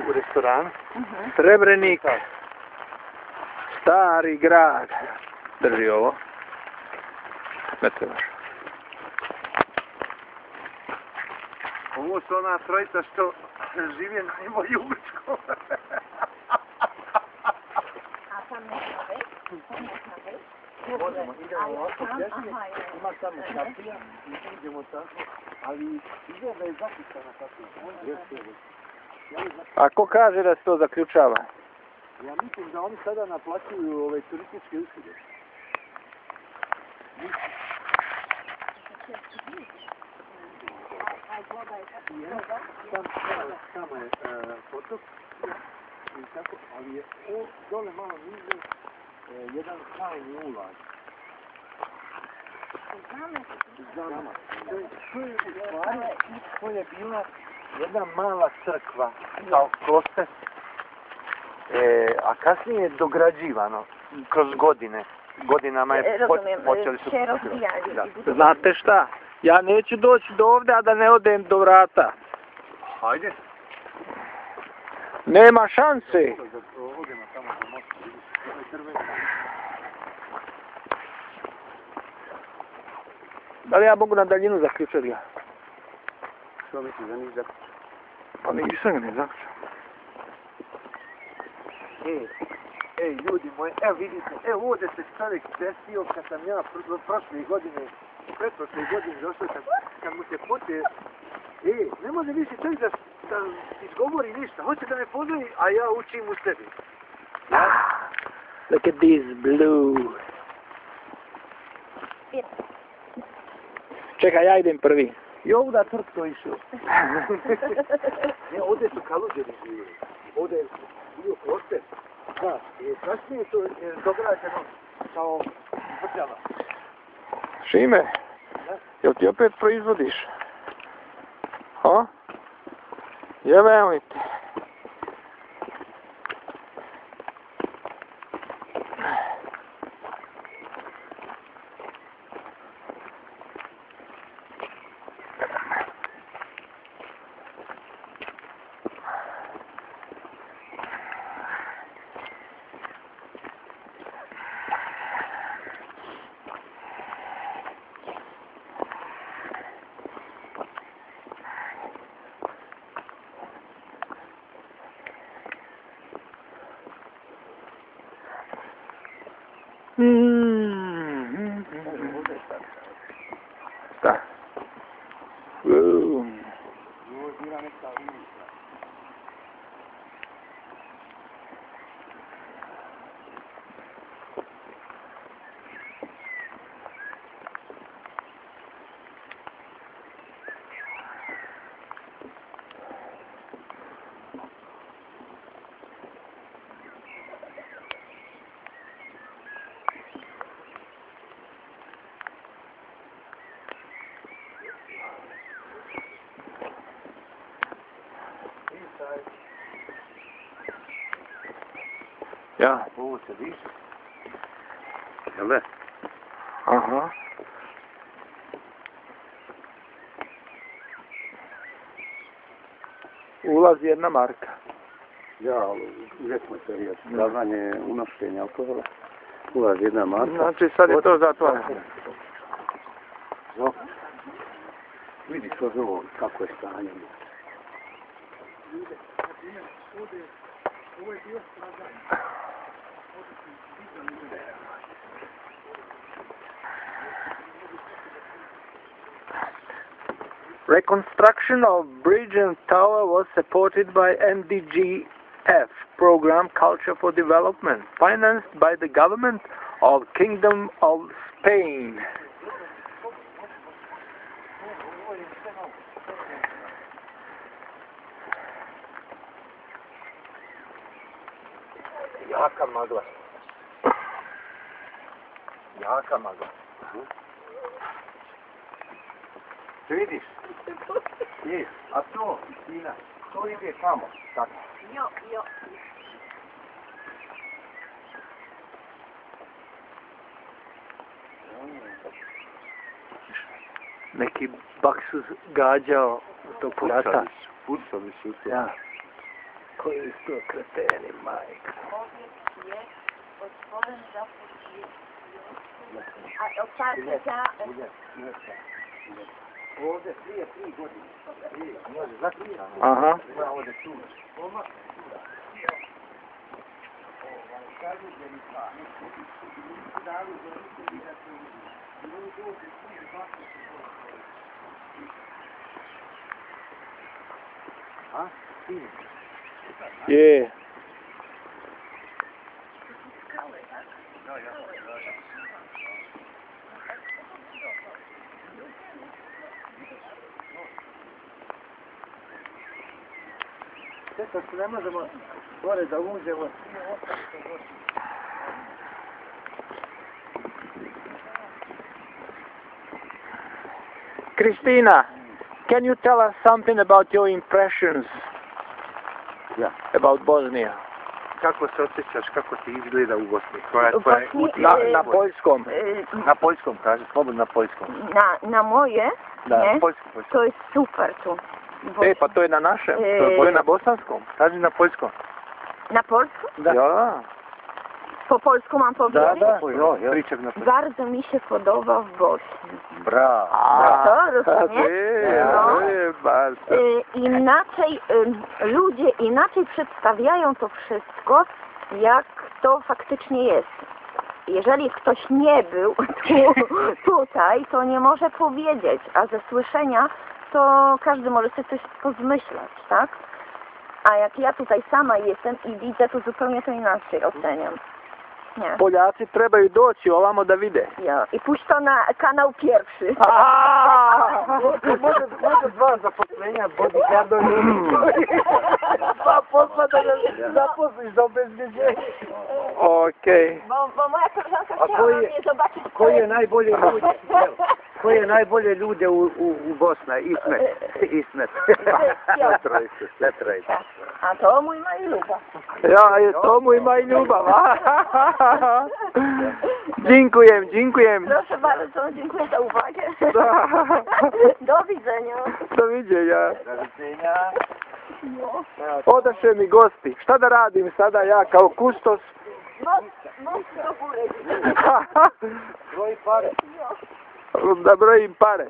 u restoranu. Srebrenik, stari grad. Drži ovo. Ne trebaš. Ovo su ona trojica što žive najbolje u Grčkom. A tam nema već? Možemo, idemo ovako pješke, ima tamo kapija, idemo tako, ali izgleda je zapisana kapija. A ko kaže da se to zaključava? Ja mislim da oni sada naplaćuju ove turističke usluge. Tamo je potok, ali je dole malo niže jedan krajni ulaz. Znamo. To je bila jedna mala crkva, kao kloster, a kasnije je dograđivano kroz godine. Godinama je počeli su... Znate šta? Ja neću doći do ovdje, a da ne odem do vrata. Hajde. Nema šanse. Odemo tamo do mosta, vidiš, Da li ja mogu na daljinu zaključati ga? što misliš da nisi zaključio? Pa nisam ga ne zaključio. Ej, ljudi moji, evo vidite, evo ovdje se čovjek desio kad sam ja pretprošle godine došao, kad mu se poslije, ne može više čovjek da izgovori ništa, hoće da me pozdravi, a ja učim u sebi. Look at this blue. Čekaj, ja idem prvi. I ovdje crk to išao. Ne, ovdje su Kaluđeri živjeli. Ovdje je bio kloster. Da, i kasnije to je dograđeno kao vrđava. Šime, jel ti opet proizvodiš? Ha? Jebem li te? Šta? Ja. Ovo se diše. Jel ne? Aha. Ulazi 1 marka. Ja, uvijek me se riječ. Davanje unošenja alkohola. Ulazi 1 marka. Znači sad je to zatvoreno. Vidiš ovo, kako je stanje. Ovo je bio stradanje. Reconstruction of bridge and tower was supported by MDGF program Culture for Development, financed by the government of Kingdom of Spain. Jaka magla. Jaka magla. Ti vidiš? A to, Istina, to ide tamo. Tako. Jo. Neki baksuz gađao do plata. Pucali su to. Ja. Koji su kreteni, majka. Powiedz je, otworzę za a otwarcie za... Ovdje prije 3 godine. Može, zakrijano. Aha. Ima ovdje čuva. Oma, čuva. A? Sin. Je. Sve što ne možemo gore da uđemo. Christina, can you tell us something about your impressions about Bosnia? Kako se osjećaš, kako ti izgleda u Bosni? Na poljskom. Na poljskom, kaže, slobodno na poljskom. Na moje, Da, ne? poljskom. To je super tu. Pa to je na našem, to je na bosanskom. Kaži na poljskom. Na polsku? Da. Ja. Po polsku mam powiedzieć? Pričak na poljskom. Bardzo mi się podoba w Bosni. Bravo. To rozumiesz? No. Inaczej, ludzie inaczej przedstawiają to wszystko, jak to faktycznie jest. Jeżeli ktoś nie był tutaj, to nie może powiedzieć, a ze słyszenia to każdy może sobie coś pozmyślać, tak? A jak ja tutaj sama jestem i widzę, to zupełnie to inaczej oceniam. Nie. Poljaci trebaju doći ovamo da vide. Ja. I puść to na kanał pierwszy. Može 2 zaposlenja, bodyguardovi. 2 posla da zaposliš za obezbeđenje. Okej. Bo moja koleżanka A chciała mnie zobaczyć. Koji je najbolje ljude? Koji je najbolje ljude u Bosna? Ismet. Ja. Sve trojice. A to mój ma i luba. Ja, to mój ma i ljubav. Dziękuję. Proszę bardzo, dziękuję za uwagę. Do widzenia. Do viđenja. Do viđenja. Odaše mi gosti. Šta da radim sada ja kao kustos? Most do góry. Broj pare. Da brojim pare.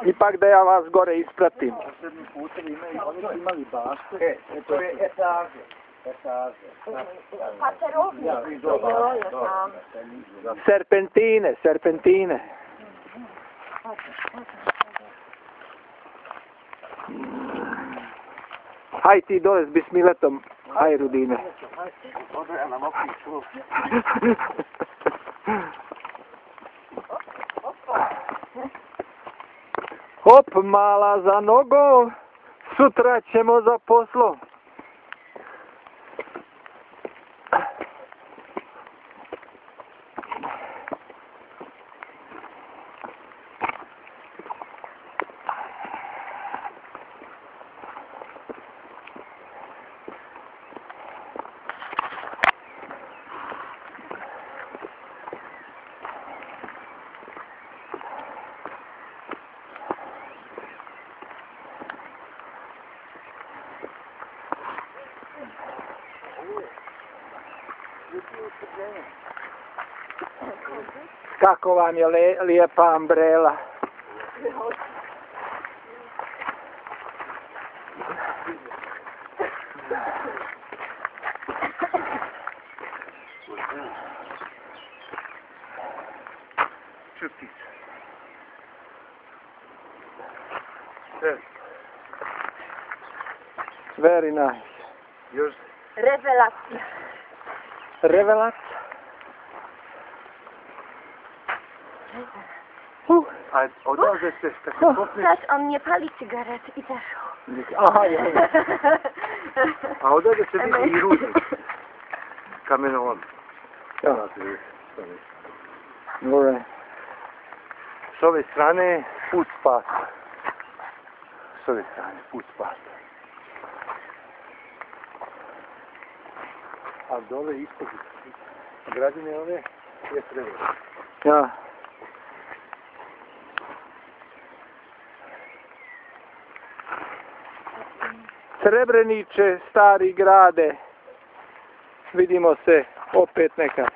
Ipak da ja vas gore ispratim. Posebni putevi imaju, oni su imali bašte. To je etaže. Pacerownia. Serpentine. Haj ti dole s bismiletom, haj Rudine. Odvaja nam opet čuv. Hop, mala za nogo, sutra ćemo za poslo. Kako vam je lijepa umbrela? Very nice. Još Rewelacja. Rewelacja. a odlaze se kad se popneš, Patrz, on nie pali cigarety i zeszł. Aha, ja. a odlaze se vidi i rudnik. Kamenolom. Ja. Dobro. S ove strane put spasa. S ove strane put spasa. A dole ispod građane ove je treba. Ja. Srebreniče, stari grade. Vidimo se opet nekad.